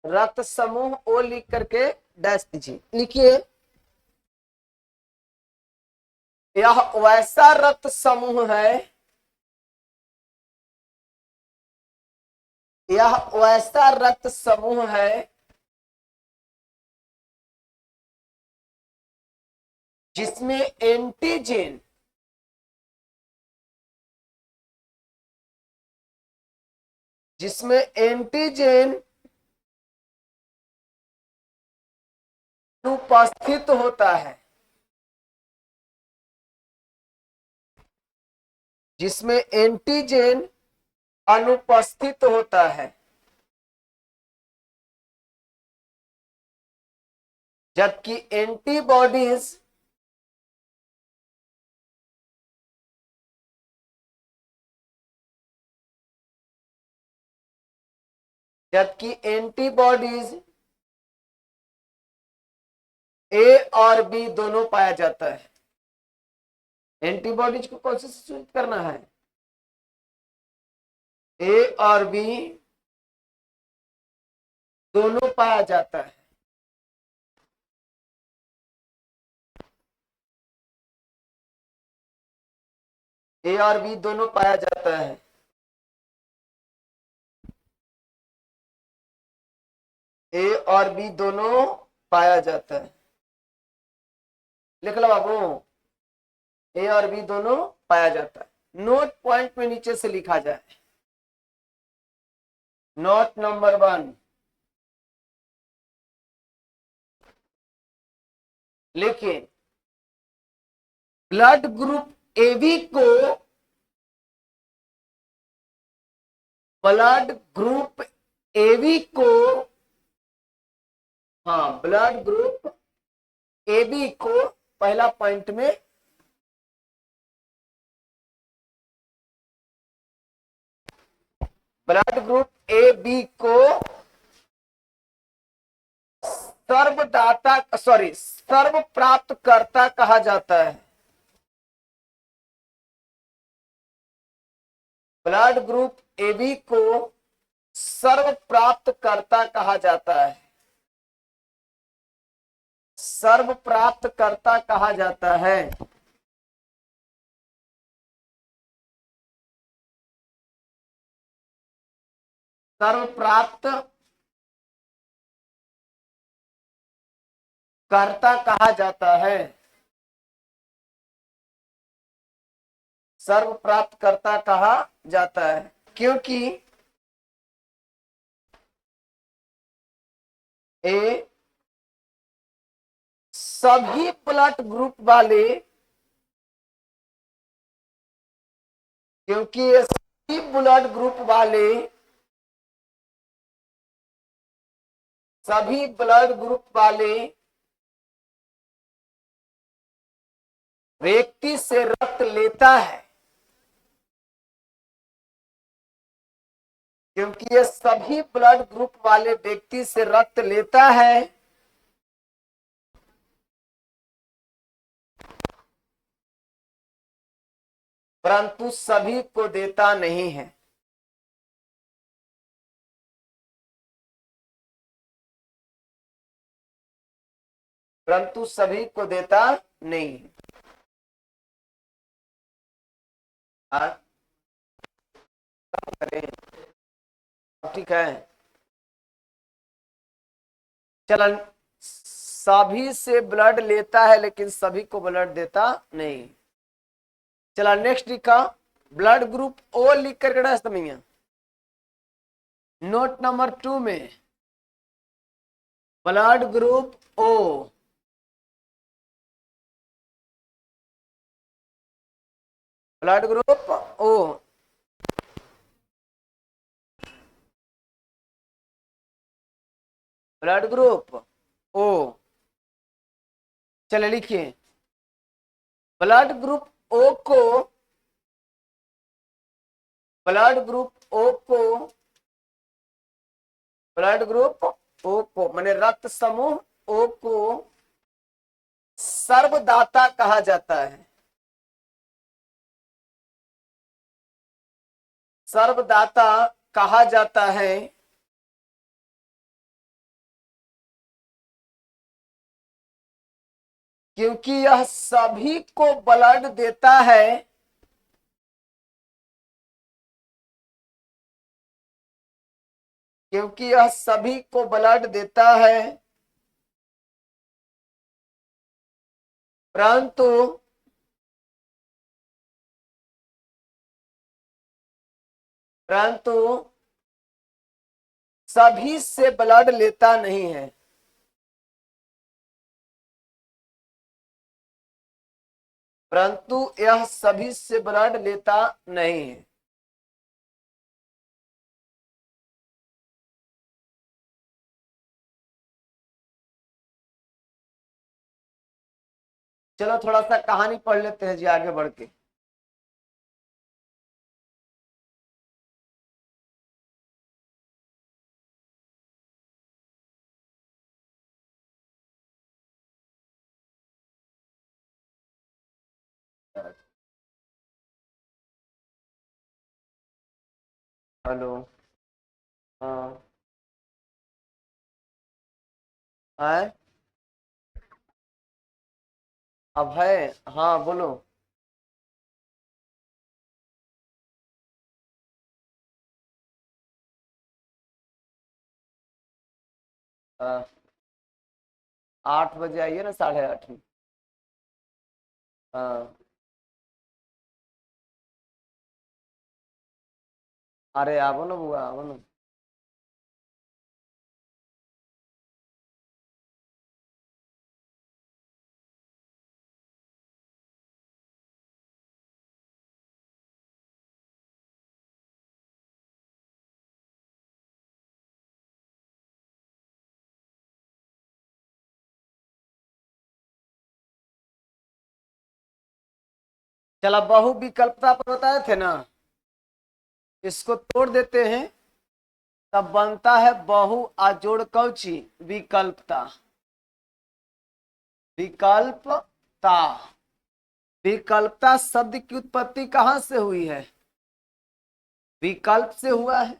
रक्त समूह ओ लिख करके डैश दीजिए। लिखिए, यह वैसा रक्त समूह है, यह वैसा रक्त समूह है जिसमें एंटीजन अनुपस्थित होता है, जिसमें एंटीजन अनुपस्थित होता है, जबकि एंटीबॉडीज ए और बी दोनों पाया जाता है। एंटीबॉडीज को कौन से सूचित करना है? ए और बी दोनों पाया जाता है। ए और बी दोनों पाया जाता है। ए और बी दोनों पाया जाता है। लिख लो बाबू, ए और बी दोनों पाया जाता है। नोट पॉइंट में नीचे से लिखा जाए। नोट नंबर 1, लिखिए, ब्लड ग्रुप एबी को ब्लड ग्रुप एबी को हाँ, ब्लड ग्रुप एबी को पहला पॉइंट में ब्लड ग्रुप ए बी को सर्व प्राप्त कर्ता कहा जाता है। ब्लड ग्रुप ए बी को सर्व प्राप्त कर्ता कहा जाता है। सर्व प्राप्त कर्ता कहा जाता है। सर्व प्राप्त कर्ता कहा जाता है। सर्व प्राप्त कर्ता कहा जाता है, क्योंकि ए सभी ब्लड ग्रुप वाले क्योंकि ये सभी ब्लड ग्रुप वाले सभी ब्लड ग्रुप वाले व्यक्ति से रक्त लेता है। क्योंकि ये सभी ब्लड ग्रुप वाले व्यक्ति से रक्त लेता है, परंतु सभी को देता नहीं है। परंतु सभी को देता नहीं है। करें, ठीक है। चलन, सभी से ब्लड लेता है लेकिन सभी को ब्लड देता नहीं। चला नेक्स्ट लिखा, ब्लड ग्रुप ओ लिख करके नोट नंबर 2 में blood group O, blood group O blood group O, चले लिखिए, ब्लड ग्रुप ओ को ब्लड ग्रुप ओ को ब्लड ग्रुप ओ को माने रक्त समूह ओ को सर्वदाता कहा जाता है। सर्वदाता कहा जाता है, क्योंकि यह सभी को ब्लड देता है, क्योंकि यह सभी को ब्लड देता है, परंतु परंतु सभी से ब्लड लेता नहीं है। परंतु यह सभी से ब्लड लेता नहीं है। चलो थोड़ा सा कहानी पढ़ लेते हैं जी आगे बढ़ के। हेलो। हाँ। है। अब है। हाँ बोलो। हाँ, 8 बजे आइए ना, 8:30 में। हाँ। अरे आवो ना बुआ, आवो ना। चला बहु विकल्पता पर बताए थे ना, इसको तोड़ देते हैं, तब बनता है बहु अजोड़ कौची विकल्पता। विकल्पता। विकल्पता शब्द की उत्पत्ति कहां से हुई है? विकल्प से हुआ है।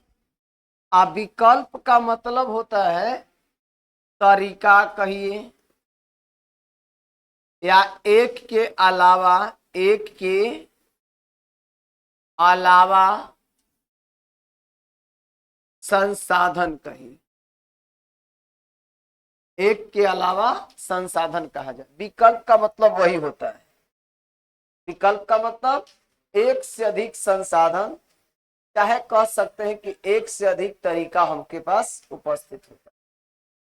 अब विकल्प का मतलब होता है तरीका कहिए, या एक के अलावा, एक के अलावा संसाधन कहिए, एक के अलावा संसाधन कहा जाए। विकल्प का मतलब वही होता है। विकल्प का मतलब एक से अधिक संसाधन, चाहे कह सकते हैं कि एक से अधिक तरीका हमके पास उपस्थित होता है।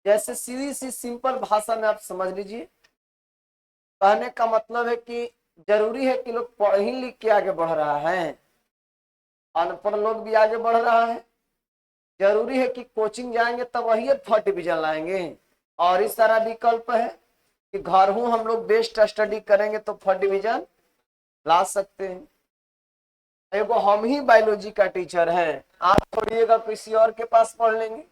जैसे सीधी सी सिंपल भाषा में आप समझ लीजिए, कहने का मतलब है कि जरूरी है कि लोग पढ़ ही लिख के आगे बढ़ रहा है, अनपढ़ लोग भी आगे बढ़ रहा है। जरूरी है कि कोचिंग जाएंगे तब वही फर्स्ट डिवीजन लाएंगे, और इस सारा विकल्प है कि घर हूं हम लोग बेस्ट स्टडी करेंगे तो फर्स्ट डिवीजन ला सकते हैं। एगो हम ही बायोलॉजी का टीचर हैं, आप छोड़िएगा किसी और के पास पढ़ लेंगे।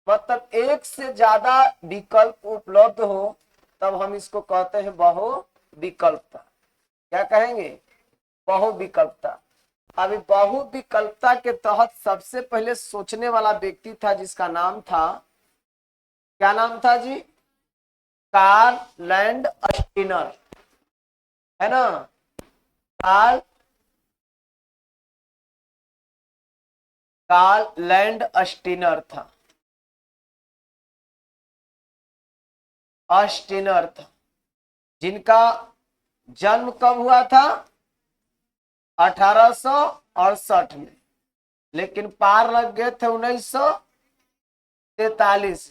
मतलब एक से ज्यादा विकल्प उपलब्ध हो तब हम इसको कहते हैं बहु विकल्पता। क्या कहेंगे? बहु विकल्पता। अभी बहु विकल्पता के तहत सबसे पहले सोचने वाला व्यक्ति था जिसका नाम था, क्या नाम था जी? कार्ल लैंड स्टीनर, है ना? कार्ल कार्ल लैंड स्टीनर था। स्टीनर था, जिनका जन्म कब हुआ था? 1868 में, लेकिन पार लग गए थे 1943।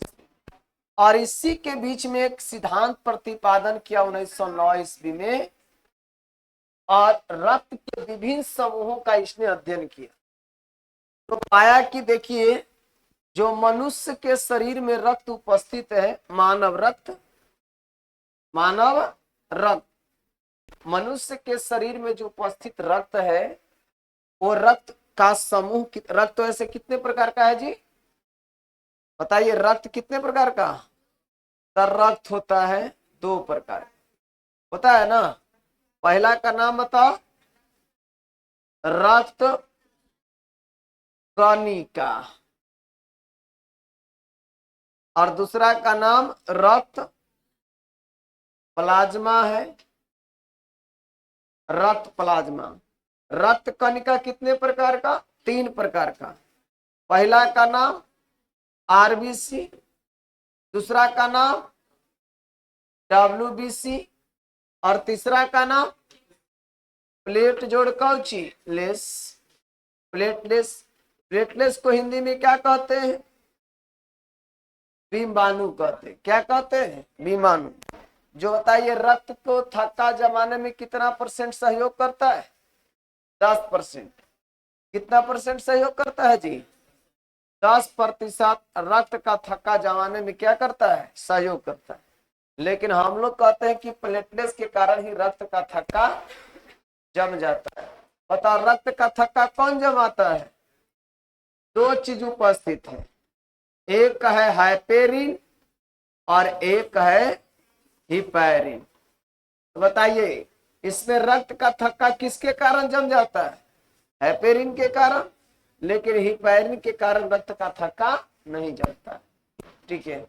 और इसी के बीच में एक सिद्धांत प्रतिपादन किया 1909 ईस्वी में, और रक्त के विभिन्न समूहों का इसने अध्ययन किया। तो पाया कि देखिए, जो मनुष्य के शरीर में रक्त उपस्थित है, मानव रक्त, मानव रक्त, मनुष्य के शरीर में जो उपस्थित रक्त है, वो रक्त का समूह, रक्त तो ऐसे कितने प्रकार का है जी? बताइए, रक्त कितने प्रकार का? तो रक्त होता है 2 प्रकार, होता है ना। पहला का नाम बताओ, रक्त कणिका, और दूसरा का नाम रक्त प्लाज्मा है, रक्त प्लाज्मा। रक्त कणिका कितने प्रकार का? 3 प्रकार का। पहला का नाम आरबीसी, दूसरा का नाम डब्ल्यूबीसी और तीसरा का नाम प्लेट जोड़ कौची लेस, प्लेटलेस। प्लेटलेस को हिंदी में क्या कहते हैं? बीमाणु कहते हैं। क्या कहते हैं? बीमाणु। जो बताइए रक्त को थक्का जमाने में कितना % सहयोग करता है? 10%। कितना % सहयोग करता है जी? 10% रक्त का थक्का जमाने में क्या करता है? सहयोग करता है। लेकिन हम लोग कहते हैं कि प्लेटलेट्स के कारण ही रक्त का थक्का जम जाता है। बताओ रक्त का थक्का कौन जमाता है? 2 चीज उपस्थित है, एक है हाइपेरिन और एक है हिपैरिन। तो बताइए इसमें रक्त का थक्का किसके कारण जम जाता है? हाइपेरिन के कारण। लेकिन हिपैरिन के कारण रक्त का थक्का नहीं जमता। ठीक है,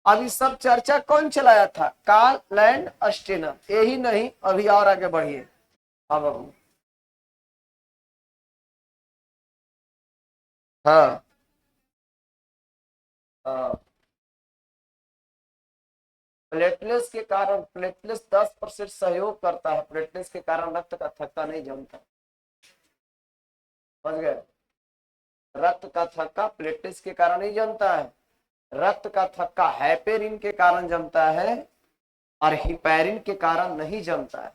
अभी सब चर्चा कौन चलाया था? Karl Landsteiner. यही नहीं, अभी और आगे बढ़िए। अब हाँ प्लेटलेट्स के कारण, प्लेटलेट्स 10% सहयोग करता है, प्लेटलेट्स के कारण रक्त का थक्का नहीं जमता। समझ गए? रक्त का थक्का प्लेटलेट्स के कारण नहीं जमता है, रक्त का थक्का हाइपेरिन के कारण जमता है और हिपैरिन के कारण नहीं जमता है।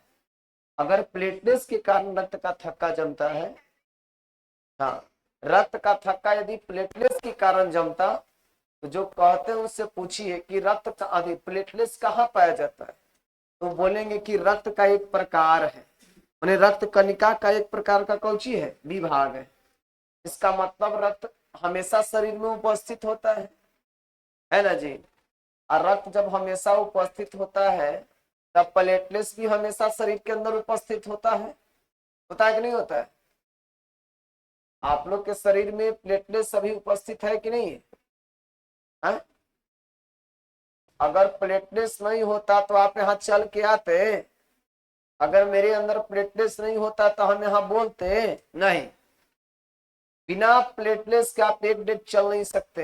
अगर प्लेटलेट्स के कारण रक्त का थक्का जमता है, हाँ, रक्त का थक्का यदि प्लेटलेट्स के कारण जमता तो जो कहते हैं उससे पूछिए कि रक्त का आदि प्लेटलेट्स कहाँ पाया जाता है, तो बोलेंगे कि रक्त का एक प्रकार है, माने रक्त कणिका का एक प्रकार का कौची है? विभाग है। इसका मतलब रक्त हमेशा शरीर में उपस्थित होता है ना जी। और रक्त जब हमेशा उपस्थित होता है तब प्लेटलेट्स भी हमेशा शरीर के अंदर उपस्थित होता है कि नहीं होता है? आप लोग के शरीर में प्लेटलेट्स सभी उपस्थित है कि नहीं है? अगर प्लेटलेट्स नहीं होता तो आप यहाँ चल के आते? अगर मेरे अंदर प्लेटलेट्स नहीं होता तो हम यहाँ बोलते नहीं। बिना प्लेटलेट्स के आप एक डेग चल नहीं सकते,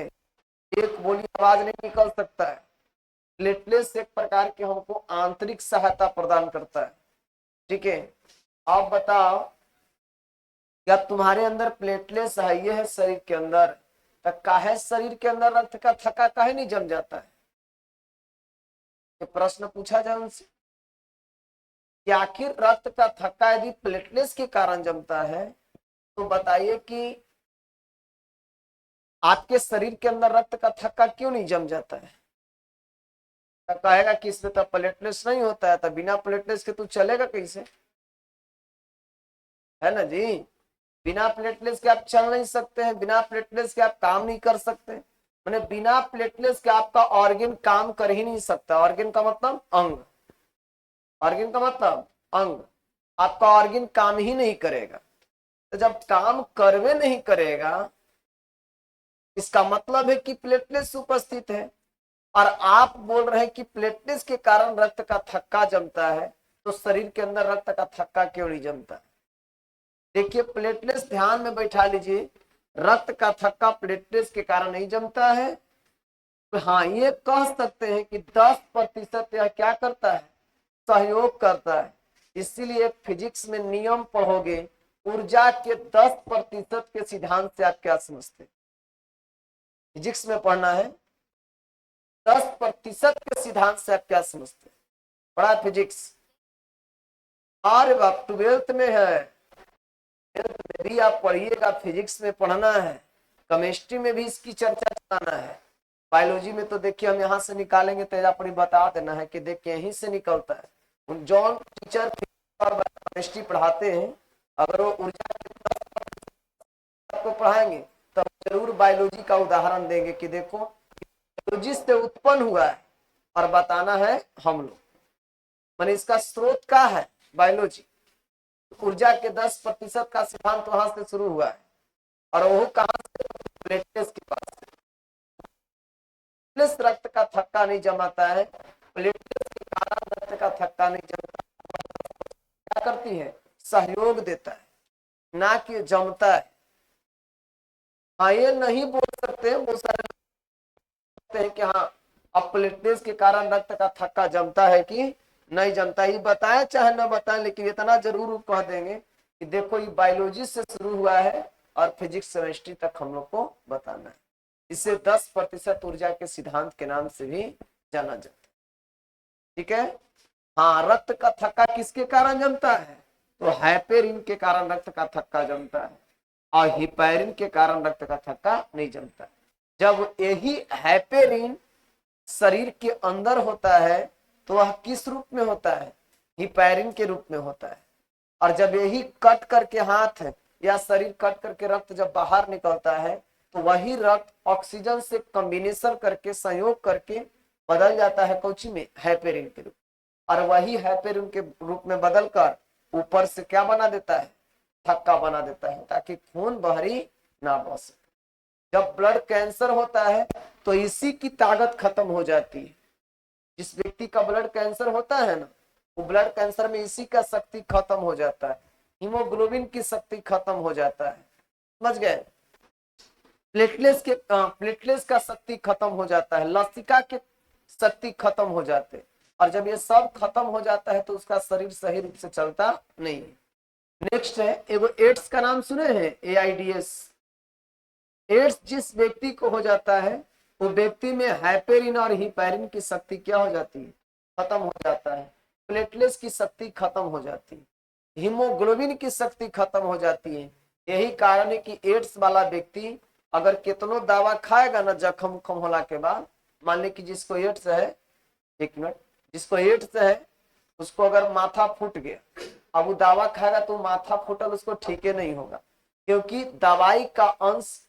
एक बोली आवाज नहीं निकल सकता है। प्लेटलेट्स एक प्रकार के हमको आंतरिक सहायता प्रदान करता है। ठीक है, आप बताओ क्या तुम्हारे अंदर प्लेटलेट्स है? ये है शरीर के अंदर, तो काहे शरीर के अंदर रक्त का थक्का काहे नहीं जम जाता है? ये प्रश्न पूछा जाए उनसे कि आखिर रक्त का थक्का यदि प्लेटलेट्स के कारण जमता है तो बताइए कि आपके शरीर के अंदर रक्त का थक्का क्यों नहीं जम जाता है? तो कहेगा कि इसमें तो प्लेटलेट्स नहीं होता है, तो बिना प्लेटलेट्स के तू चलेगा कैसे? है ना जी। बिना प्लेटलेट्स के आप चल नहीं सकते हैं, बिना प्लेटलेट्स के आप काम नहीं कर सकते। मैंने बिना प्लेटलेट्स के आपका ऑर्गन काम कर ही नहीं सकता। ऑर्गन का मतलब अंग, ऑर्गन का मतलब अंग। आपका ऑर्गन काम ही नहीं करेगा। तो जब काम करवे नहीं करेगा इसका मतलब है कि प्लेटलेट्स उपस्थित है। और आप बोल रहे हैं कि प्लेटलेट्स के कारण रक्त का थक्का जमता है, तो शरीर के अंदर रक्त का थक्का क्यों नहीं जमता? देखिए प्लेटलेट्स ध्यान में बैठा लीजिए, रक्त का थक्का प्लेटलेट्स के कारण नहीं जमता है। तो हाँ ये कह सकते हैं कि 10% यह क्या करता है? सहयोग करता है। इसीलिए फिजिक्स में नियम पढ़ोगे, ऊर्जा के 10% के सिद्धांत से आप क्या समझते हैं? फिजिक्स में पढ़ना है, 10% के सिद्धांत से आप क्या समझते हैं? पढ़ा फिजिक्स? अरे बाप 12th में है, 12th में भी आप पढ़िएगा, फिजिक्स में पढ़ना है, केमिस्ट्री में भी इसकी चर्चा चलाना है। बायोलॉजी में तो देखिए हम यहाँ से निकालेंगे, तेजापड़ी बता देना है कि देखिए यहीं से निकलता है। जॉन टीचर और केमिस्ट्री पढ़ाते हैं, अगर वो ऊर्जा आपको पढ़ाएंगे तो जरूर बायोलॉजी का उदाहरण देंगे कि देखो बायोलॉजी से उत्पन्न हुआ है और बताना है हम लोग, माने इसका स्रोत क्या है? बायोलॉजी। ऊर्जा के 10% का सिद्धांत वहां से शुरू हुआ है और वो कहां से? प्लेटलेट्स के पास। प्लेटलेट्स रक्त का थक्का नहीं जमाता है, प्लेटलेट्स के कारण रक्त का का थक्का नहीं जमता। क्या करती है? सहयोग देता है, ना कि जमता है। हाँ, ये नहीं बोल सकते वो सारे हैं कि हाँ अब प्लेटलेट्स के कारण रक्त का थक्का जमता है कि नहीं जमता, ये बताएं चाहे न बताएं, लेकिन इतना जरूर कह देंगे कि देखो ये बायोलॉजी से शुरू हुआ है और फिजिक्स केमिस्ट्री तक हम लोग को बताना है। इसे 10% ऊर्जा के सिद्धांत के नाम से भी जाना जाता है। ठीक है। हाँ, रक्त का थक्का किसके कारण जमता है? तो हाइपेरिन के कारण रक्त का थक्का जमता है, और हिपैरिन के कारण रक्त का थक्का नहीं जमता। जब यही हाइपेरिन शरीर के अंदर होता है तो वह किस रूप में होता है? हिपैरिन के रूप में होता है। और जब यही कट करके हाथ या शरीर कट करके रक्त जब बाहर निकलता है तो वही रक्त ऑक्सीजन से कॉम्बिनेशन करके संयोग करके बदल जाता है कौची में? हाइपेरिन के रूप। और वही हाइपेरिन के रूप में बदलकर ऊपर से क्या बना देता है? थक्का बना देता है, ताकि खून बाहरी ना बह सके। जब ब्लड कैंसर होता है तो इसी की ताकत खत्म हो जाती है। जिस व्यक्ति का ब्लड कैंसर होता है ना, वो ब्लड कैंसर में इसी का शक्ति खत्म हो जाता है, हीमोग्लोबिन की शक्ति खत्म हो जाता है। समझ गए? प्लेटलेट्स का शक्ति खत्म हो जाता है, लसिका के शक्ति खत्म हो जाते। और जब ये सब खत्म हो जाता है तो उसका शरीर सही रूप से चलता नहीं है। नेक्स्ट है एगो एड्स का नाम सुने हैं? एआईडीएस। एड्स जिस व्यक्ति को हो जाता है वो व्यक्ति में हाइपेरिन और हिपैरिन की शक्ति क्या हो जाती है? खत्म हो जाता है। प्लेटलेट्स की शक्ति खत्म हो जाती है, हीमोग्लोबिन की शक्ति खत्म हो जाती है। यही कारण है कि एड्स वाला व्यक्ति अगर कितनो दवा खाएगा ना जख्म उखम होला के बाद, मान ली कि जिसको एड्स है, एक मिनट, जिसको एड्स है उसको अगर माथा फूट गया, अब वो दवा खाएगा तो माथा फूटल उसको ठीक नहीं होगा, क्योंकि दवाई का अंश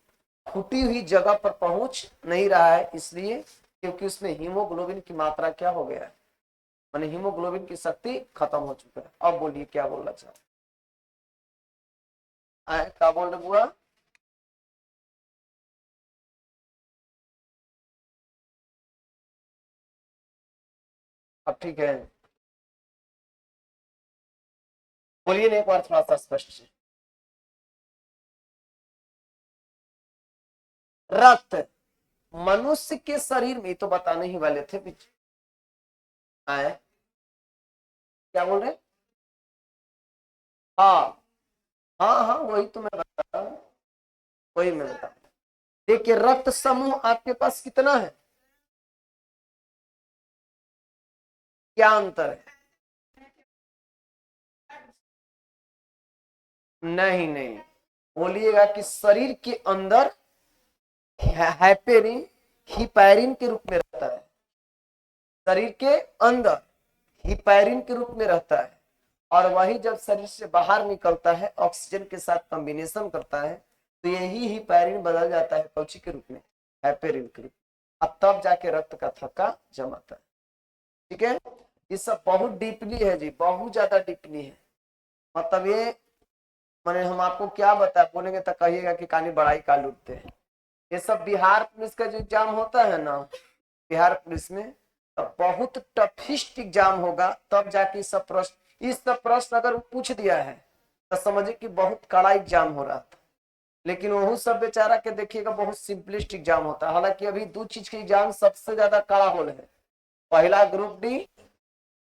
फूटी हुई जगह पर पहुंच नहीं रहा है। इसलिए क्योंकि उसमें हीमोग्लोबिन की मात्रा क्या हो गया है? माने हीमोग्लोबिन की शक्ति खत्म हो चुका है। अब बोलिए क्या बोलना चाह क्या बोल रहे बुआ? अब ठीक है, बोलिए ना एक बार थोड़ा सा स्पष्ट से। रक्त मनुष्य के शरीर में, तो बताने ही वाले थे पीछे। आए, क्या बोल रहे? हाँ हाँ हाँ, वही तो मैं बता रहा हूँ, वही मैं बता रहा हूँ। देखिए रक्त समूह आपके पास कितना है? क्या अंतर है? नहीं नहीं, बोलिएगा कि शरीर के अंदर हाइपेरिन हिपैरिन के रूप में रहता है, शरीर के अंदर हिपैरिन के रूप में रहता है, और वही जब शरीर से बाहर निकलता है ऑक्सीजन के साथ कॉम्बिनेशन करता है तो यही हिपैरिन बदल जाता है कौची के रूप में? हाइपेरिन के रूप में। अब तब जाके रक्त का थक्का जमाता है। ठीक है, ये सब बहुत डीपली है जी, बहुत ज्यादा डीपली है। मतलब ये मैंने हम आपको क्या बताया, बोलेंगे तो कहिएगा कि कहानी बड़ाई का लूटते हैं। ये सब बिहार पुलिस का जो एग्जाम होता है ना, बिहार पुलिस में, तब बहुत टफिस्ट एग्जाम होगा, तब जाके सब प्रश्न, इस सब प्रश्न अगर पूछ दिया है तो समझिए कि बहुत कड़ा एग्जाम हो रहा था। लेकिन वो सब बेचारा के देखिएगा बहुत सिंपलिस्ट एग्जाम होता है। हालांकि अभी दो चीज के एग्जाम सबसे ज्यादा कड़ा हो रहे हैं, पहला ग्रुप डी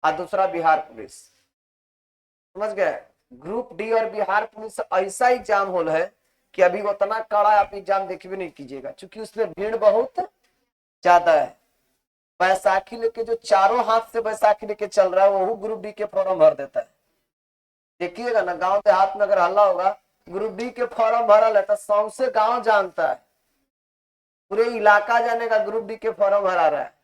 और दूसरा बिहार पुलिस। समझ गए? ग्रुप डी और बिहार पुलिस ऐसा एग्जाम होल है कि अभी उतना कड़ा आप एग्जाम देखिए नहीं कीजिएगा, क्योंकि उसमें भीड़ बहुत ज्यादा है। बैसाखी लेके जो चारों हाथ से बैसाखी लेके चल रहा है वो ग्रुप डी के फॉर्म भर देता है। देखिएगा ना, गांव देहात में अगर हल्ला होगा ग्रुप डी के फॉर्म भरा है तो सौंसे गांव जानता है, पूरे इलाका जानेगा ग्रुप डी के फॉर्म भरा रहा है।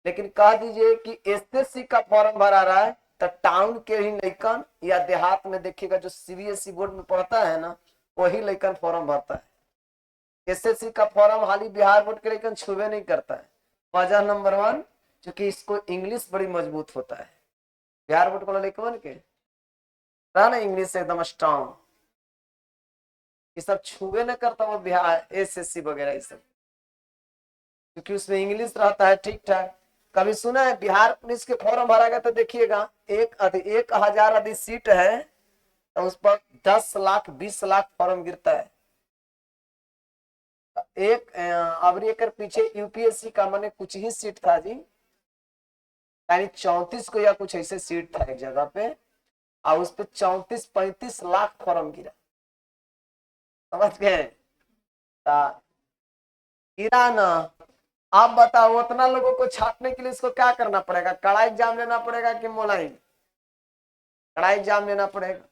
लेकिन कह दीजिए कि एसएससी का फॉर्म भरा रहा है तो टाउन के ही लड़कन या देहात में देखिएगा जो सीबीएसई बोर्ड में पढ़ता है ना, वही लड़कन फॉर्म भरता है। एसएससी का फॉर्म हाली बिहार बोर्ड के लड़कन छुबे नहीं करता है। वजह नंबर 1, क्योंकि इसको इंग्लिश बड़ी मजबूत होता है। बिहार बोर्ड वाला लड़कन के रहा ना इंग्लिश एकदम स्ट्रांग, ये सब छुबे न करता वो बिहार एसएससी वगैरह ये सब, क्योंकि उसमें इंग्लिश रहता है ठीक ठाक। कभी सुना है बिहार पुलिस के फॉर्म भरा गया तो देखिएगा 1,000 यदि सीट है तो उस पर 10 लाख 20 लाख फॉर्म गिरता है। अब एक पीछे यूपीएससी का माने कुछ ही सीट था जी, यानी 34 को या कुछ ऐसे सीट था एक जगह पे, और उस पे 34-35 लाख फॉर्म गिरा। समझ गए? गिरा ना। आप बताओ उतना लोगों को छापने के लिए इसको क्या करना पड़ेगा? कड़ा एग्जाम लेना पड़ेगा कि मोलाइन? कड़ा एग्जाम लेना पड़ेगा।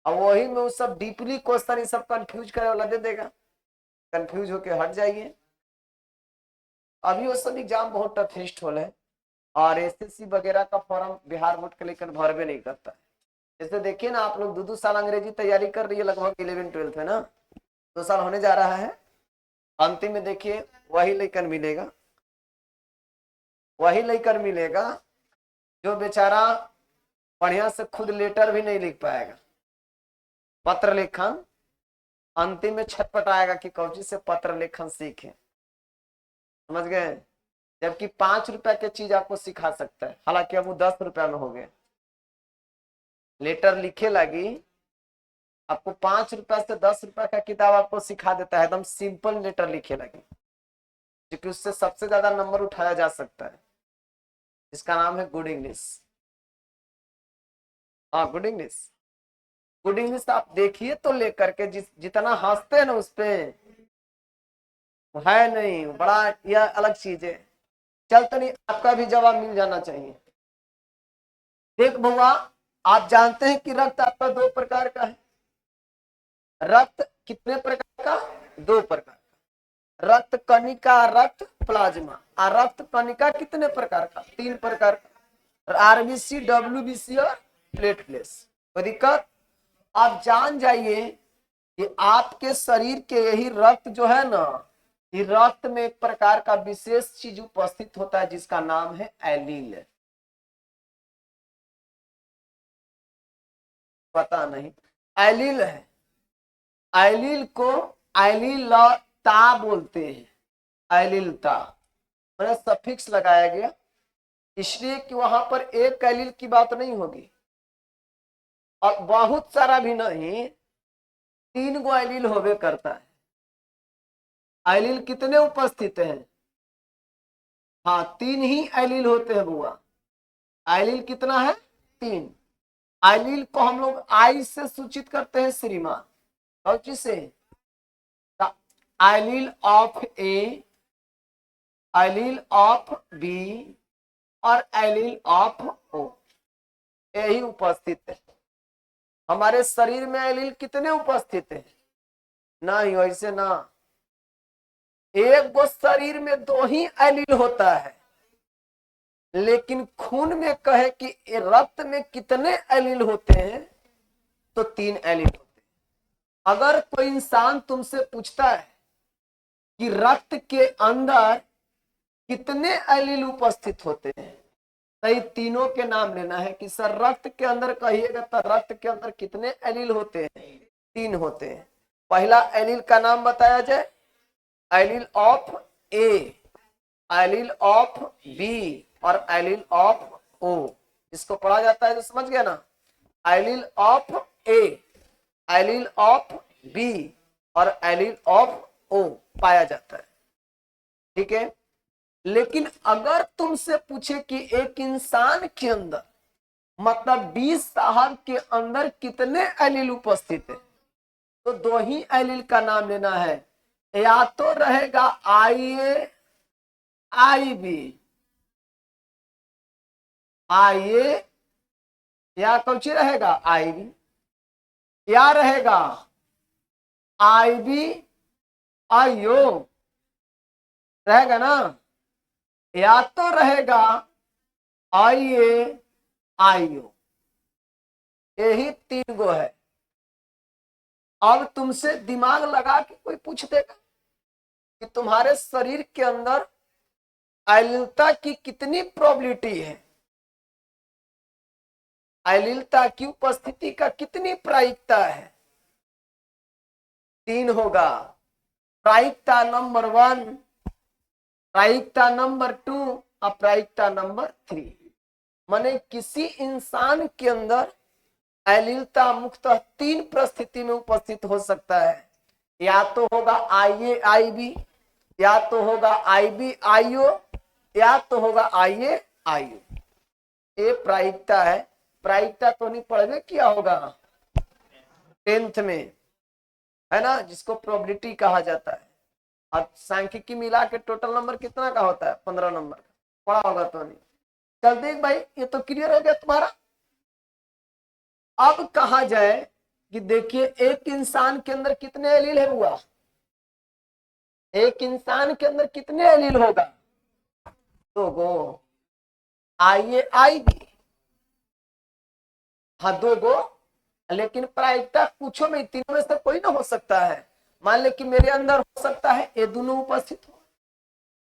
अब वही में वो सब डीपली क्वेश्चन ये सब कंफ्यूज करे वाला दे देगा, कंफ्यूज होके हट जाइए। अभी वो सब एग्जाम बहुत टफेस्ट होल है, और एसएससी वगैरह का फॉर्म बिहार बोर्ड के लेकर भरवे नहीं करता है। जैसे देखिए ना, आप लोग 2-2 साल अंग्रेजी तैयारी कर रही है, लगभग 11-12 में ना, 2 साल होने जा रहा है। अंतिम में देखिए वही लेकर मिलेगा, वही लेकर मिलेगा जो बेचारा बढ़िया से खुद लेटर भी नहीं लिख पाएगा, पत्र लेखन। अंतिम में छटपटाएगा कि कौची से पत्र लेखन सीखे। समझ गए? जबकि 5 रुपए की चीज आपको सिखा सकता है, हालांकि अब वो 10 रुपया में हो गए। लेटर लिखे लगी आपको 5 रुपया से 10 रुपया का किताब आपको सिखा देता है, एकदम सिंपल लेटर लिखे लगी, क्योंकि उससे सबसे ज्यादा नंबर उठाया जा सकता है। इसका नाम है गुड इंग्लिश। हाँ, गुड इंग्लिश। गुड इंग्लिश आप देखिए तो लेकर के जितना हंसते हैं ना उस पे, है नहीं बड़ा, यह अलग चीज है। चल तो नहीं, आपका भी जवाब मिल जाना चाहिए। देख बुआ, आप जानते हैं कि रक्त आपका 2 प्रकार का है। रक्त कितने प्रकार का? 2 प्रकार का। रक्त कणिका, रक्त प्लाज्मा। और रक्त कणिका कितने प्रकार का? 3 प्रकार का, आरबीसी, डब्ल्यूबीसी और प्लेटलेट्स। कोई दिक्कत? आप जान जाइए कि आपके शरीर के यही रक्त जो है ना, ये रक्त में एक प्रकार का विशेष चीज उपस्थित होता है जिसका नाम है एलील। पता नहीं? एलील है। एलील को एलीलता बोलते हैं। एलीलता मैंने सफिक्स लगाया गया इसलिए कि वहां पर एक एलील की बात नहीं होगी और बहुत सारा भी नहीं, 3 गो एलील होवे करता है। एलील कितने उपस्थित हैं? हाँ, 3 ही एलील होते हैं बुआ। एलील कितना है? 3। एलील को हम लोग आई से सूचित करते हैं श्रीमान, और से allele of A, allele of B और एलील ऑफ ओ, यही उपस्थित है। हमारे शरीर में एलील कितने उपस्थित है? नहीं, वैसे ना, एक गो शरीर में 2 ही एलील होता है, लेकिन खून में कहे कि रक्त में कितने एलील होते हैं तो 3 एलील होते हैं। अगर कोई इंसान तुमसे पूछता है कि रक्त के अंदर कितने एलील उपस्थित होते हैं, तो ये तीनों के नाम लेना है कि सर रक्त के अंदर कहिएगा तो रक्त के अंदर कितने एलील होते हैं? 3 होते हैं। पहला एलील का नाम बताया जाए, allele of A, allele of B और एलील ऑफ ओ। इसको पढ़ा जाता है तो समझ गया ना, allele of A, allele of B और एलील ऑफ ओ पाया जाता है। ठीक है, लेकिन अगर तुमसे पूछे कि एक इंसान के अंदर मतलब 20 साहब के अंदर कितने एलील उपस्थित है, तो 2 ही एलील का नाम लेना है। या तो रहेगा आई ए आई बी, आई ए या कौन सी रहेगा? आई बी, या रहेगा आई बी आई ओ, रहेगा ना, या तो रहेगा आई ए आई ओ। यही 3 गो है। अब तुमसे दिमाग लगा के कोई पूछ देगा कि तुम्हारे शरीर के अंदर एलीलता की कितनी प्रोबेबिलिटी है, एलीलता की उपस्थिति का कितनी प्रायिकता है? 3 होगा। प्रायिकता नंबर 1, प्रायिकता नंबर 2 अपरायिकता नंबर 3, माने किसी इंसान के अंदर एलीलता मुख्यतः 3 परिस्थिति में उपस्थित हो सकता है। या तो होगा IA IB, या तो होगा IB IO, या तो होगा IA IO। ये प्रायिकता है। प्रायिकता तो नहीं पढ़े किया होगा 10th में, है ना, जिसको प्रोबेबिलिटी कहा जाता है। और सांख्यिकी मिला के टोटल नंबर कितना का होता है? 15 नंबर का, पढ़ा होगा तो नहीं। चल देख भाई, ये तो क्लियर हो गया तुम्हारा। अब कहा जाए कि देखिए एक इंसान के अंदर कितने एलील है हुआ? एक इंसान के अंदर कितने एलील होगा? 2 गो। IA IB, हाँ 2 गो। लेकिन प्रायिकता पूछो में तीनों में से कोई ना हो सकता है। मान ले कि मेरे अंदर हो सकता है ये दोनों उपस्थित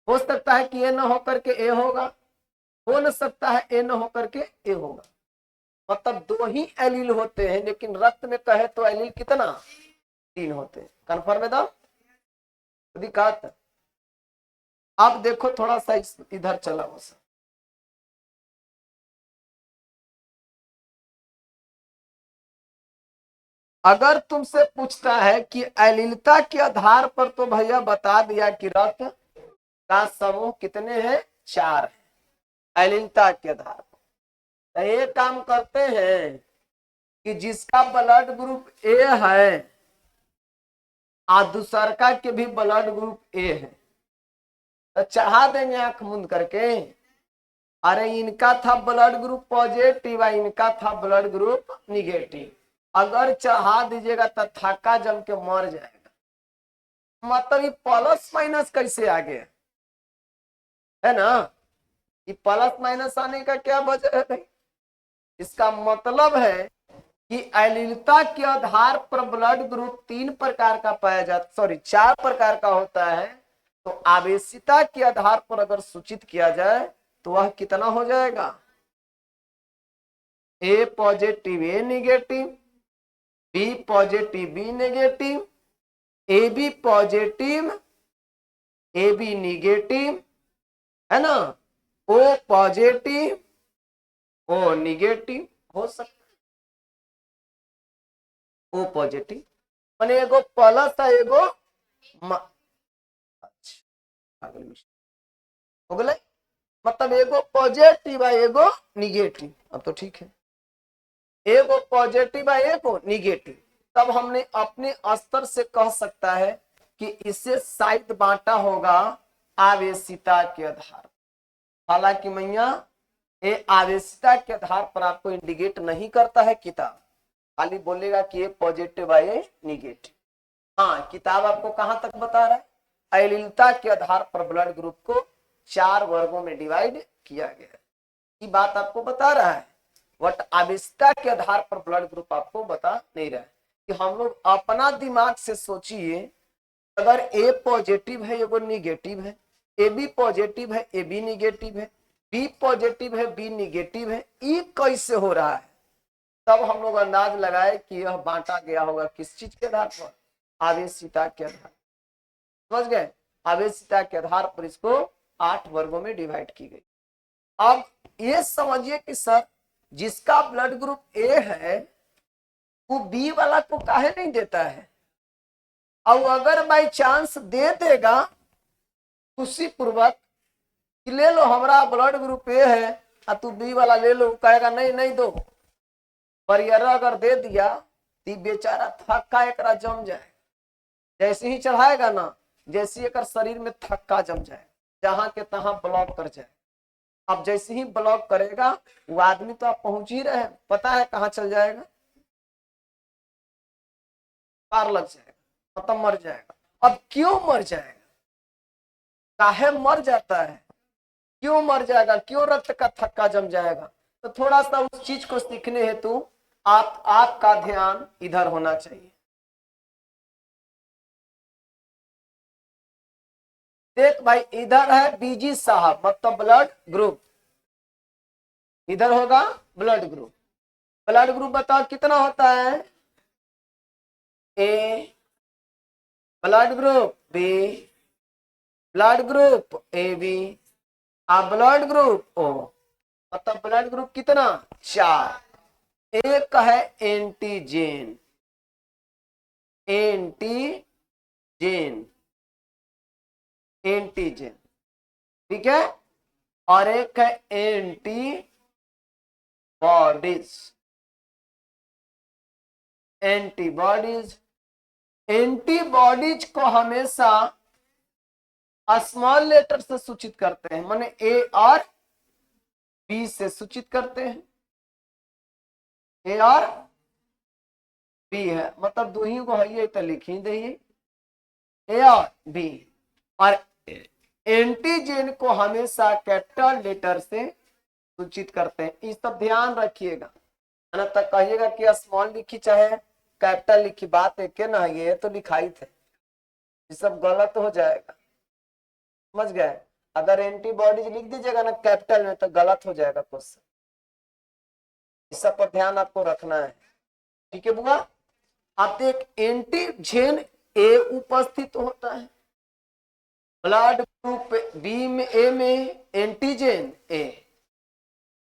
हो सकता है कि ये ना होकर के ए होगा, हो न सकता है ए ना होकर के ए होगा। मतलब 2 ही एलील होते हैं, लेकिन रक्त में कहे तो एलील कितना? 3 होते हैं। कन्फर्म है? दिक्कत। अब देखो थोड़ा सा इधर चला हो सर। अगर तुमसे पूछता है कि एलीलता के आधार पर, तो भैया बता दिया कि रक्त का समूह कितने हैं? 4 है एलीलता के आधार पर। तो ये काम करते हैं कि जिसका ब्लड ग्रुप ए है और दूसरका के भी ब्लड ग्रुप ए है, तो चढ़ा देंगे आंख मूंद करके। अरे इनका था ब्लड ग्रुप पॉजिटिव, इनका था ब्लड ग्रुप निगेटिव। अगर चढ़ा दीजिएगा तो थक्का जम के मर जाएगा। मतलब ये प्लस माइनस कैसे आ गया, है ना? ये प्लस माइनस आने का क्या वजह है भाई? इसका मतलब है कि एलीलता के आधार पर ब्लड ग्रुप 3 प्रकार का पाया जाता, सॉरी 4 प्रकार का होता है। तो आवेशिता के आधार पर अगर सूचित किया जाए तो वह कितना हो जाएगा? A positive A negative, B positive B negative, A B positive A B negative, है ना, ओ पॉजिटिव ओ निगेटिव हो सकता है। ओ पॉजिटिव माने एगो प्लस है एगो अच्छा हो गए। मतलब एगो पॉजिटिव है एगो निगेटिव। अब तो ठीक है, एगो पॉजिटिव है एगो निगेटिव। तब हमने अपने स्तर से कह सकता है कि इसे शायद बांटा होगा आवेशिता के आधार। हालांकि मैया ये आवेशिता के आधार पर आपको इंडिकेट नहीं करता है किताब, खाली बोलेगा कि ये पॉजिटिव है ये निगेटिव। हाँ, किताब आपको कहां तक बता रहा है? एलीलता के आधार पर ब्लड ग्रुप को 4 वर्गों में डिवाइड किया गया है, ये बात आपको बता रहा है। बट आवेशिता के आधार पर ब्लड ग्रुप आपको बता नहीं रहा है। कि हम लोग अपना दिमाग से सोचिए, अगर ए पॉजिटिव है एगो निगेटिव है, ए बी पॉजिटिव है ए बी निगेटिव है, बी पॉजिटिव है बी निगेटिव है, ये कैसे हो रहा है? तब हम लोग अंदाज लगाए कि यह बांटा गया होगा किस चीज के आधार पर? आवेशिता के आधार। समझ गए? आवेशिता के आधार पर इसको 8 वर्गों में डिवाइड की गई। अब ये समझिए कि सर जिसका ब्लड ग्रुप ए है वो बी वाला को काहे नहीं देता है? और अगर बाई चांस दे देगा खुशी पूर्वक कि ले लो हमारा ब्लड ग्रुप ए है और तू बी वाला ले लो, कहेगा नहीं नहीं दो। पर यार अगर दे दिया तो बेचारा थक्का एकरा जम जाए। जैसे ही चढ़ाएगा ना, जैसे एक शरीर में थक्का जम जाए, जहां के तहां ब्लॉक कर जाए। अब जैसे ही ब्लॉक करेगा वो आदमी तो आप पहुंच ही रहे, पता है कहां चल जाएगा? पार लग जाएगा, खत्म, मर जाएगा। अब क्यों मर जाएगा? काहे मर जाता है? क्यों मर जाएगा? क्यों रक्त का थक्का जम जाएगा? तो थोड़ा सा उस चीज को सीखने हेतु आपका ध्यान इधर होना चाहिए। देख भाई, इधर है बीजी साहब मतलब ब्लड ग्रुप, इधर होगा ब्लड ग्रुप। ब्लड ग्रुप बताओ कितना होता है? A blood group B, blood group A B, blood group O, मतलब ब्लड ग्रुप कितना, 4। एक है एंटीजेन, एंटीजेन, एंटीजेन, ठीक है, और एक है एंटीबॉडीज, एंटीबॉडीज। एंटीबॉडीज को हमेशा स्मॉल लेटर से सूचित करते हैं, माने ए और बी से सूचित करते हैं, ए और बी है, मतलब दो ही को है तो लिख ही दे, ए और बी। और एंटीजेन को हमेशा कैपिटल लेटर से सूचित करते हैं, इस सब ध्यान रखिएगा, अन्यथा कहिएगा कि स्मॉल लिखी चाहे कैपिटल लिखी, बात एक ना, ये तो लिखाई थे, ये सब गलत हो जाएगा, समझ गए। अगर एंटीबॉडीज लिख दीजिएगा ना कैपिटल में तो गलत हो जाएगा क्वेश्चन, इस सब पर ध्यान आपको रखना है, ठीक है बुआ। आप एक एंटीजेन ए उपस्थित होता है, ब्लड ग्रुप बी में, ए में एंटीजन ए,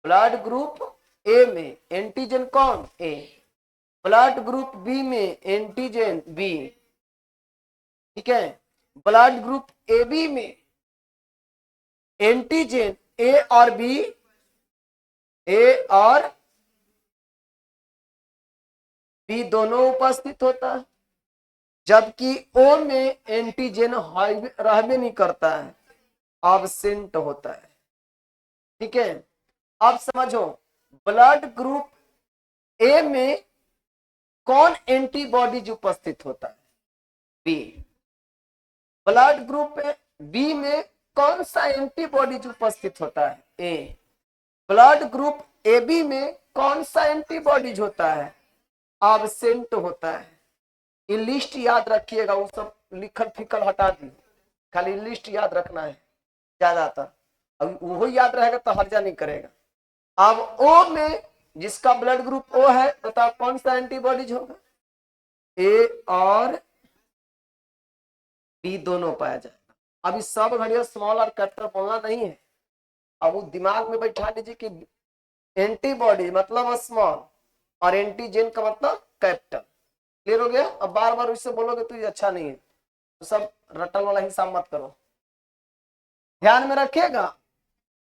ब्लड ग्रुप ए में एंटीजन कौन, ए, ब्लड ग्रुप बी में एंटीजन बी, ठीक है, ब्लड ग्रुप ए बी में एंटीजन ए और बी, ए और बी दोनों उपस्थित होता है, जबकि ओ में एंटीजन रहबे नहीं करता है, एब्सेंट होता है, ठीक है। अब समझो ब्लड ग्रुप ए में कौन एंटीबॉडीज उपस्थित होता है, बी। ब्लड ग्रुप बी में कौन सा एंटीबॉडीज उपस्थित होता है, A. Blood group A B में कौन सा एंटीबॉडीज होता है, एब्सेंट होता है। ये लिस्ट याद रखिएगा, वो सब लिखल फिकल हटा दी, खाली लिस्ट याद रखना है ज्यादातर, अब वो याद रहेगा तो हर्जा नहीं करेगा। अब ओ में जिसका ब्लड ग्रुप ओ है, बताओ कौन सा एंटीबॉडीज होगा, ए और बी दोनों पाया जाएगा। अब इस सब घड़ियों स्मॉल और कैपिटल बोलना नहीं है, अब वो दिमाग में बैठा लीजिए कि एंटीबॉडी मतलब स्मॉल और एंटीजन का मतलब कैपिटल, क्लियर हो गया। अब बार बार उससे बोलोगे तो ये अच्छा नहीं है, तो सब रटल वाला हिसाब मत करो, ध्यान में रखिएगा।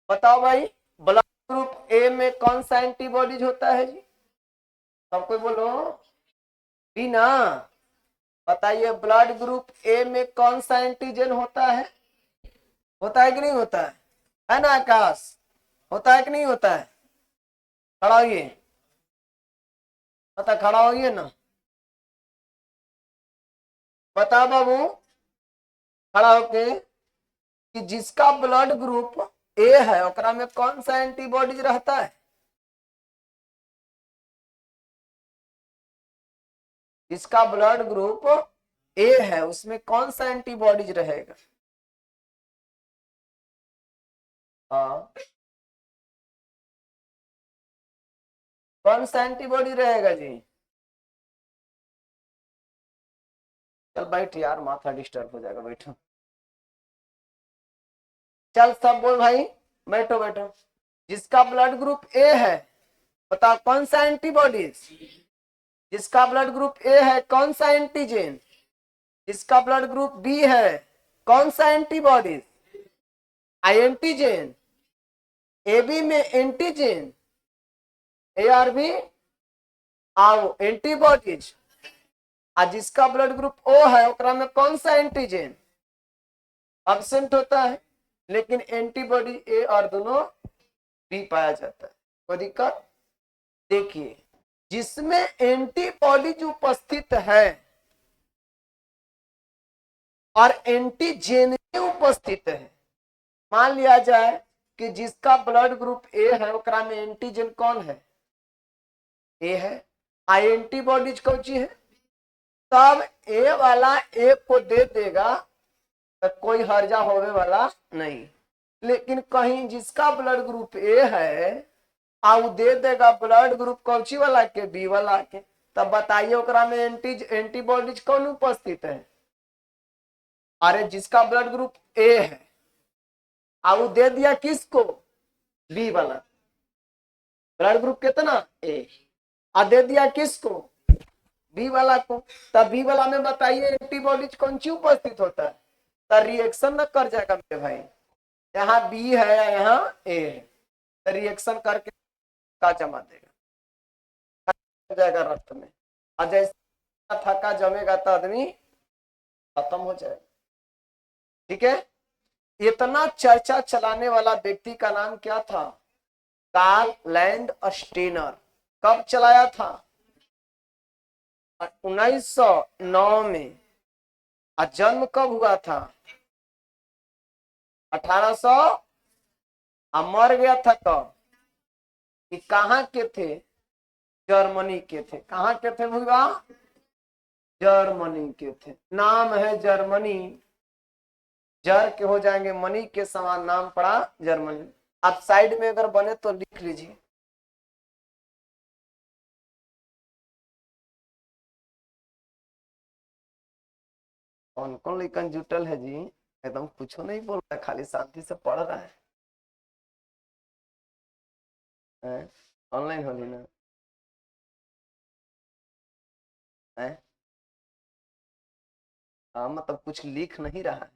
बताओ भाई ब्लड ग्रुप ए में कौन सा एंटीबॉडीज होता है जी, सब कोई बोलो, बी ना। बताइए ब्लड ग्रुप ए में कौन सा एंटीजन होता है कि नहीं होता है ना आकाश, होता है कि नहीं होता है, खड़ा होइए, पता खड़ा होइए ना, बता बाबू खड़ा होके कि जिसका ब्लड ग्रुप ए है ओकरा में कौन सा एंटीबॉडीज रहता है, जिसका ब्लड ग्रुप ए है उसमें कौन सा एंटीबॉडीज रहेगा, हाँ कौन सा एंटीबॉडी रहेगा जी। चल बैठ यार, माथा डिस्टर्ब हो जाएगा, बैठो, चल सब बोल भाई, बैठो बैठो। जिसका ब्लड ग्रुप ए है बताओ कौन सा एंटीबॉडीज, जिसका ब्लड ग्रुप ए है कौन सा एंटीजन, जिसका ब्लड ग्रुप बी है कौन सा एंटीबॉडीज, एंटीजन, ए बी में एंटीजन, ए आर बी आओ एंटीबॉडीज, और जिसका ब्लड ग्रुप ओ है ओकरा में कौन सा एंटीजन एब्सेंट होता है, लेकिन एंटीबॉडी ए और दोनों बी पाया जाता है, कोई दिक्कत। देखिए जिसमें एंटीबॉडीज उपस्थित है और एंटीजन उपस्थित है, मान लिया जाए कि जिसका ब्लड ग्रुप ए है ओकरा में एंटीजन कौन है, ए है, एंटीबॉडीज कौन सी है, तब ए वाला ए को दे देगा तो कोई हर्जा होने वाला नहीं। लेकिन कहीं जिसका ब्लड ग्रुप ए है और दे देगा ब्लड ग्रुप कौची वाला के, बी वाला के, तब बताइए ओकरा में एंटीबॉडीज कौन उपस्थित है, अरे जिसका ब्लड ग्रुप ए है अब दे दिया किसको, बी वाला, ब्लड ग्रुप कितना ए, और दे दिया किसको, बी वाला को। तब बी वाला में बताइए एंटीबॉडीज कौन सी उपस्थित होता है, तो रिएक्शन न कर जाएगा मेरे भाई, यहाँ बी है या यहाँ ए है, तो रिएक्शन करके का जमा देगा जाएगा रक्त में, और जैसे थका जमेगा तो आदमी खत्म हो जाएगा। ठीक है, इतना चर्चा चलाने वाला व्यक्ति का नाम क्या था, कार्ल लैंड स्टीनर। कब चलाया था, 1909 में। और जन्म कब हुआ था, 1800। अब मर गया था कब, कि कहाँ के थे, जर्मनी के थे। कहाँ के थे भैया, जर्मनी के थे। नाम है जर्मनी, जर के हो जाएंगे मनी के समान, नाम पड़ा जर्मनी। आप साइड में अगर बने तो लिख लीजिए। कौन कौन लेकिन जुटल है जी, एकदम कुछ नहीं बोल रहा है, खाली शांति से पढ़ रहा है। ऑनलाइन होली ना है, हाँ मतलब कुछ लिख नहीं रहा है,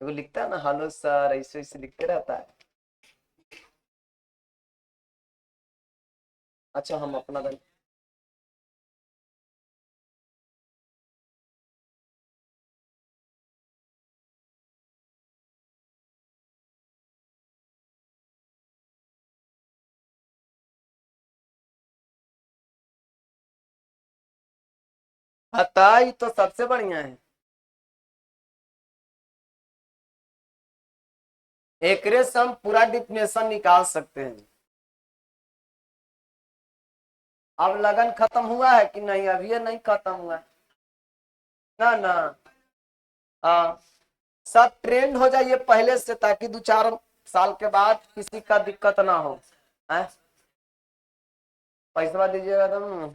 वो लिखता है ना हेलो सर, ऐसे ऐसे लिखते रहता है। अच्छा हम अपना हताई तो सबसे बढ़िया है, एकरे से हम पूरा डिफिनेशन निकाल सकते हैं। अब लगन खत्म हुआ है कि नहीं, अभी ये नहीं खत्म हुआ है ना ना। हाँ, सब ट्रेंड हो जाइए पहले से, ताकि 2-4 साल के बाद किसी का दिक्कत ना हो। है, पैसा दीजिएगा तुम,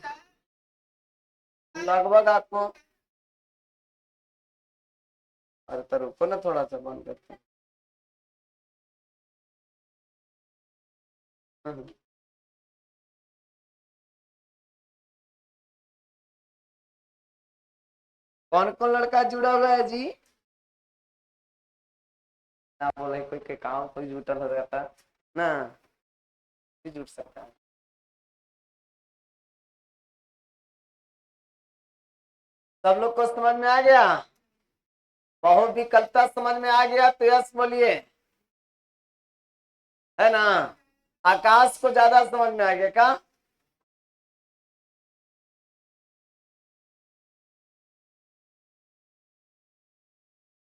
लगभग आपको, अरे तो रुको ना थोड़ा सा बंद करते हैं। कौन कौन लड़का जुड़ा हुआ है जी, ना बोले कोई के काम कोई जुटल हो जाता ना, भी जुट सकता है। सब लोग को समझ में आ गया, बहुत विकल्पता समझ में आ गया तो यस बोलिए, है ना। आकाश को ज्यादा समझ में आ गया क्या,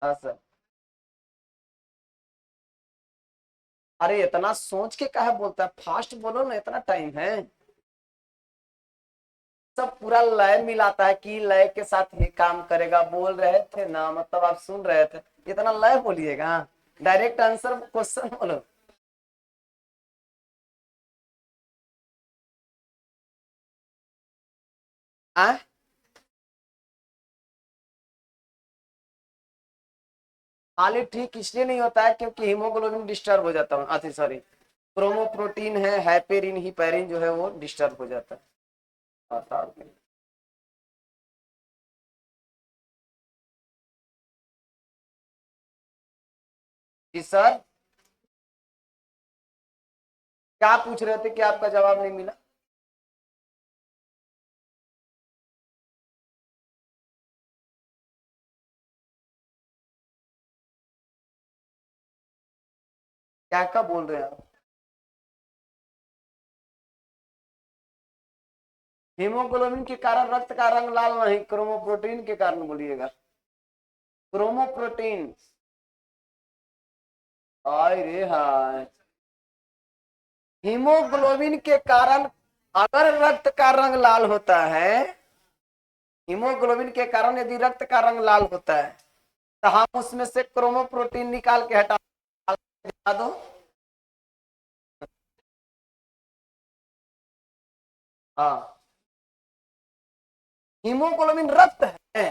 हाँ सर। अरे इतना सोच के काहे बोलता है, फास्ट बोलो ना, इतना टाइम है। सब पूरा लय मिलाता है कि लय के साथ ये काम करेगा, बोल रहे थे ना, मतलब आप सुन रहे थे, इतना लय बोलिएगा, डायरेक्ट आंसर क्वेश्चन बोलो। आ खाली ठीक इसलिए नहीं होता है क्योंकि हीमोग्लोबिन डिस्टर्ब हो जाता है, अति सॉरी, क्रोमोप्रोटीन है हैपेरिन हिपैरिन जो है वो डिस्टर्ब हो जाता है। जी सर, क्या पूछ रहे थे कि आपका जवाब नहीं मिला, क्या क्या बोल रहे हैं आप। हीमोग्लोबिन के कारण रक्त का रंग लाल नहीं, क्रोमोप्रोटीन के कारण बोलिएगा, क्रोमोप्रोटीन। हाय रे हाय, हीमोग्लोबिन के कारण अगर रक्त का रंग लाल होता है, हीमोग्लोबिन के कारण यदि रक्त का रंग लाल होता है, तो हम उसमें से क्रोमोप्रोटीन निकाल के हटा दो। हाँ, हीमोग्लोबिन रक्त है,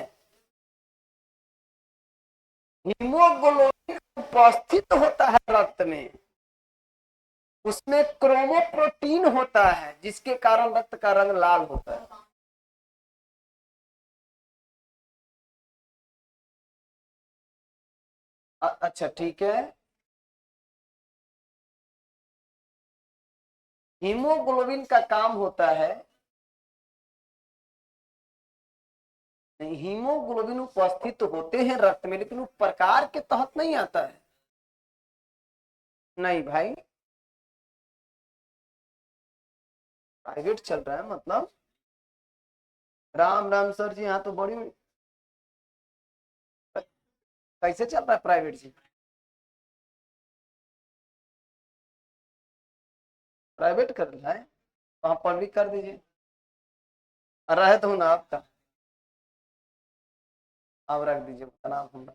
हीमोग्लोबिन उपस्थित होता है रक्त में, उसमें क्रोमोप्रोटीन होता है जिसके कारण रक्त का रंग लाल होता है। अच्छा ठीक है। हीमोग्लोबिन का काम होता है, नहीं, हीमोग्लोबिन उपस्थित होते हैं रक्त में लेकिन वो प्रकार के तहत नहीं आता है। नहीं भाई, प्राइवेट चल रहा है मतलब? राम राम सर जी, यहाँ तो बड़ी कैसे चल रहा है प्राइवेट जी? प्राइवेट कर रहा है, वहां पर भी कर दीजिए। रहे तो ना आपका, आप रख दीजिए नाम हम।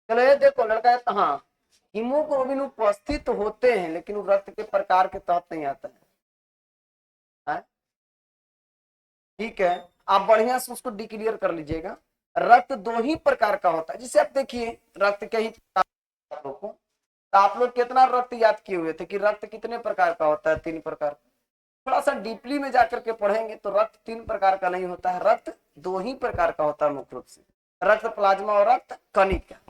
चलो ये देखो लड़का है, हाँ, हीमोग्लोबिन उपस्थित होते हैं लेकिन वो रक्त के प्रकार के तहत नहीं आता है। हाँ? ठीक है, आप बढ़िया से उसको डिक्लियर कर लीजिएगा। रक्त दो ही प्रकार का होता है, जिसे आप देखिए रक्त के ही प्रकार आप लोग को, तो आप लोग कितना रक्त याद किए हुए थे कि रक्त कितने प्रकार का होता है? 3 प्रकार। थोड़ा सा डीपली में जाकर के पढ़ेंगे तो रक्त 3 प्रकार का नहीं होता है, रक्त 2 ही प्रकार का होता है मुख्य रूप से, रक्त प्लाज्मा और रक्त कणिका।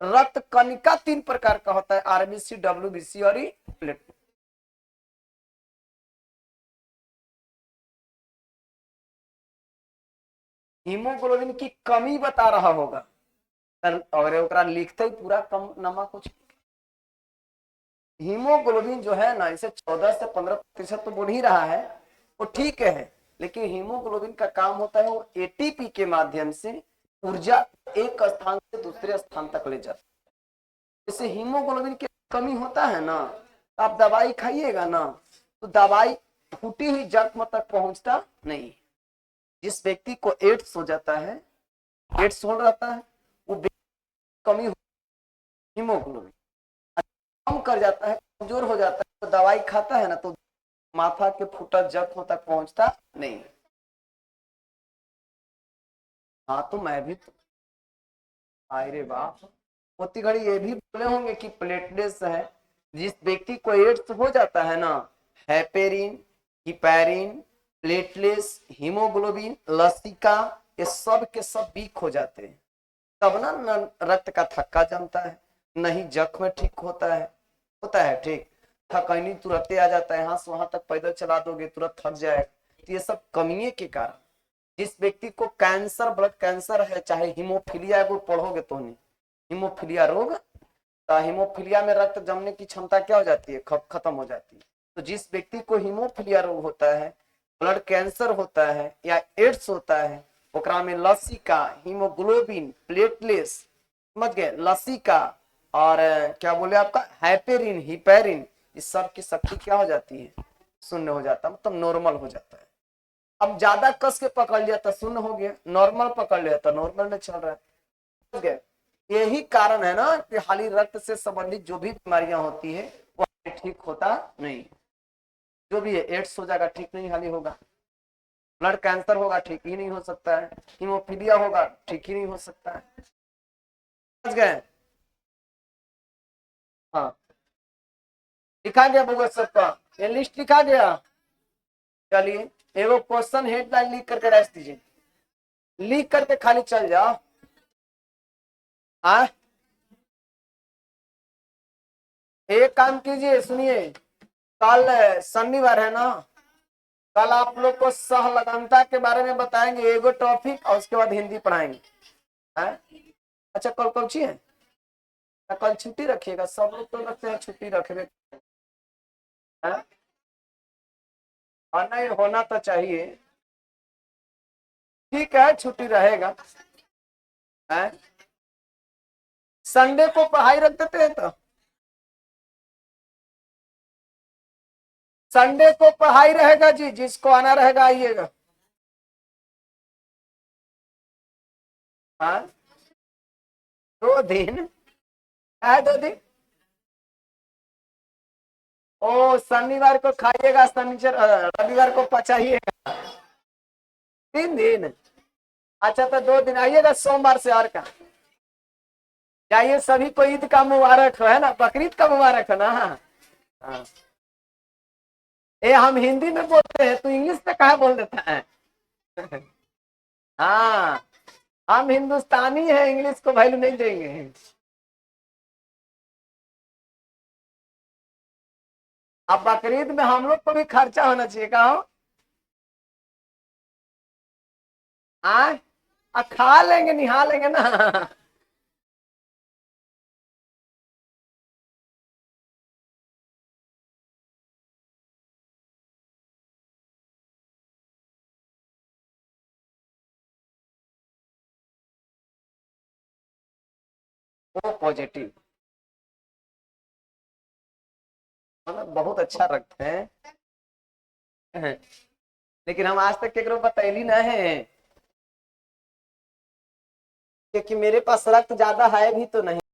रक्त कणिका 3 प्रकार का होता है, आरबीसी, डब्ल्यूबीसी और प्लेटलेट। हीमोग्लोबिन की कमी बता रहा होगा और ओकरा लिखते ही पूरा कम नमा कुछ। हीमोग्लोबिन जो है ना, इसे 14 से 15% तो बोल ही रहा है, वो ठीक है, लेकिन हीमोग्लोबिन का काम होता है वो एटीपी के माध्यम से ऊर्जा एक स्थान से दूसरे स्थान तक ले जाता है। जैसे हीमोग्लोबिन की कमी होता है ना, आप दवाई खाइएगा ना तो दवाई फूटी हुई जख्म तक पहुंचता नहीं। जिस व्यक्ति को एड्स हो जाता है, एड्स हो रहता है, वो कमी हीमोग्लोबिन कम कर जाता है, कमजोर हो जाता है, तो दवाई खाता है ना तो माथा के फूटा जख्म तक पहुंचता नहीं। हाँ तो मैं भी तो, अरे वाह, उतनी घड़ी ये भी बोले होंगे कि प्लेटलेट्स है। जिस व्यक्ति को एड्स हो जाता है ना, हेपेरिन, हिपैरिन, प्लेटलेट्स, हीमोग्लोबिन, लसिका, ये सब के सब वीक हो जाते हैं। तब ना न रक्त का थक्का जमता है, नहीं जख्म ठीक होता है ठीक, थकनी तुरंत आ जाता है, यहाँ से वहां तक पैदल चला दोगे तुरंत थक जाएगा। तो ये सब कमियों के कारण, जिस व्यक्ति को कैंसर, ब्लड कैंसर है, चाहे हीमोफीलिया को पढ़ोगे तो नहीं, हीमोफीलिया रोग, तो हीमोफीलिया में रक्त जमने की क्षमता क्या हो जाती है? खत्म हो जाती है। तो जिस व्यक्ति को हीमोफीलिया रोग होता है, ब्लड कैंसर होता है या एड्स होता है, ओकरा में लसिका, हीमोग्लोबिन, प्लेटलेट्स, समझ गए, लसिका और क्या बोले आपका हाइपेरिन, हिपैरिन, इस सब की शक्ति क्या हो जाती है? शून्य हो जाता है, मतलब नॉर्मल हो जाता है। अब ज्यादा कस के पकड़ लिया तो शून्य हो गया, नॉर्मल पकड़ लिया तो नॉर्मल में चल रहा है, समझ गए? यही कारण है ना कि खाली रक्त से संबंधित जो भी बीमारियां होती है वो ठीक होता नहीं। जो भी है एड्स हो जाएगा ठीक नहीं हाली होगा, ब्लड कैंसर होगा ठीक ही नहीं हो सकता है, हीमोफीलिया होगा ठीक ही नहीं हो सकता है, समझ गए? हाँ, लिखा गया होगा सबका, ये लिस्ट लिखा गया। चलिए एगो क्वेश्चन हेडलाइन लिख करके रख दीजिए, लिख करके खाली चल जाओ। हाँ, एक काम कीजिए, सुनिए, कल शनिवार है ना, कल आप लोग को सहलगनता के बारे में बताएंगे, एगो टॉपिक, और उसके बाद हिंदी पढ़ाएंगे। है? अच्छा कल कौन सी है? कल छुट्टी रखिएगा, सब लोग तो लगते हैं छुट्टी रखे। हाँ नहीं होना तो चाहिए, ठीक है छुट्टी रहेगा। है? संडे को पढ़ाई रख देते हैं तो संडे को पढ़ाई रहेगा जी, जिसको आना रहेगा आइएगा। हाँ, 2 दिन है, 2 दिन। ओ शनिवार को खाइएगा, शनिचर रविवार को पचाइएगा। 3 दिन, अच्छा तो 2 दिन आइएगा सोमवार से और का। चाहिए सभी को ईद का मुबारक हो, है ना, बकरीद का मुबारक हो ना। हाँ। ये हम हिंदी में बोलते हैं, तू इंग्लिश में कहा बोल देता है। हाँ, हम हिंदुस्तानी है, इंग्लिश को वैल्यू नहीं देंगे। अब बकरीद में हम लोग को भी खर्चा होना चाहिए, कहो। खा लेंगे, निहा लेंगे ना। वो पॉजिटिव, मतलब बहुत अच्छा रखते हैं। लेकिन हम आज तक केकरो बतैली ना है, क्योंकि मेरे पास रक्त ज्यादा है भी तो नहीं।